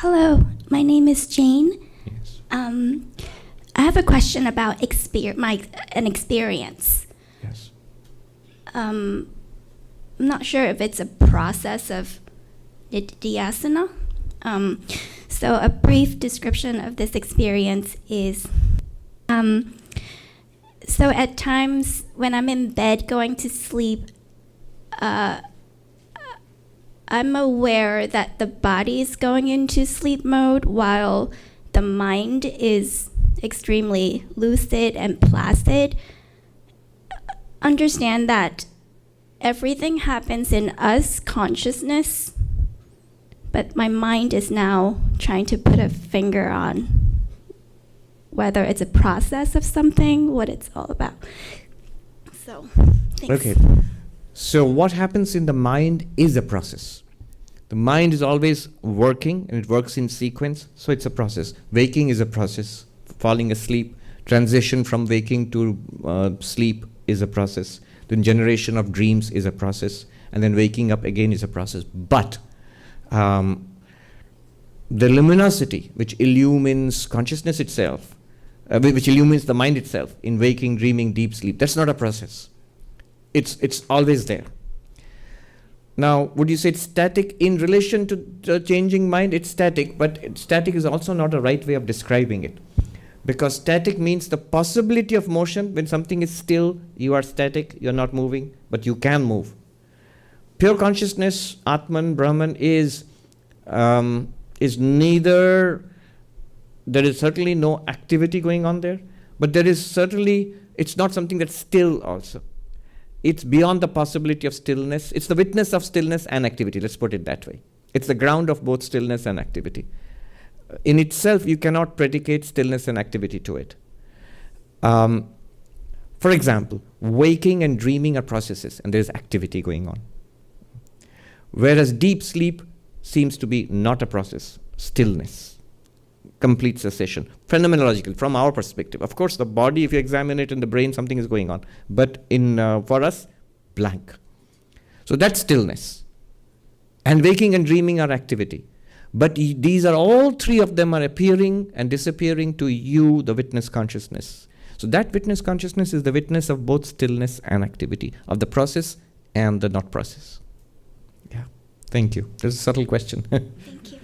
Hello, my name is Jane. Yes. I have a question about an experience. Yes. I'm not sure if it's a process of Nidhyasana. So a brief description of this experience is, so at times when I'm in bed going to sleep, I'm aware that the body is going into sleep mode while the mind is extremely lucid and placid. Understand that everything happens in us consciousness, but my mind is now trying to put a finger on whether it's a process of something, what it's all about. So, thanks. Okay. So what happens in the mind is a process. The mind is always working and it works in sequence, so it's a process. Waking is a process. Falling asleep, transition from waking to sleep is a process. The generation of dreams is a process. And then waking up again is a process. But the luminosity which illumines consciousness itself, which illumines the mind itself in waking, dreaming, deep sleep, that's not a process. It's always there. Now, would you say it's static in relation to the changing mind? It's static, but static is also not a right way of describing it. Because static means the possibility of motion. When something is still, you are static, you're not moving, but you can move. Pure consciousness, Atman, Brahman, is neither, there is certainly no activity going on there, but there is certainly, it's not something that's still also. It's beyond the possibility of stillness. It's the witness of stillness and activity, let's put it that way. It's the ground of both stillness and activity. In itself, you cannot predicate stillness and activity to it. For example, waking and dreaming are processes, and there's activity going on. Whereas deep sleep seems to be not a process, stillness. Complete cessation, phenomenological from our perspective. Of course, the body, if you examine it in the brain, something is going on. But for us, blank. So that's stillness. And waking and dreaming are activity. But these are all three of them are appearing and disappearing to you, the witness consciousness. So that witness consciousness is the witness of both stillness and activity, of the process and the not process. Yeah, thank you. This is a subtle question. Thank you.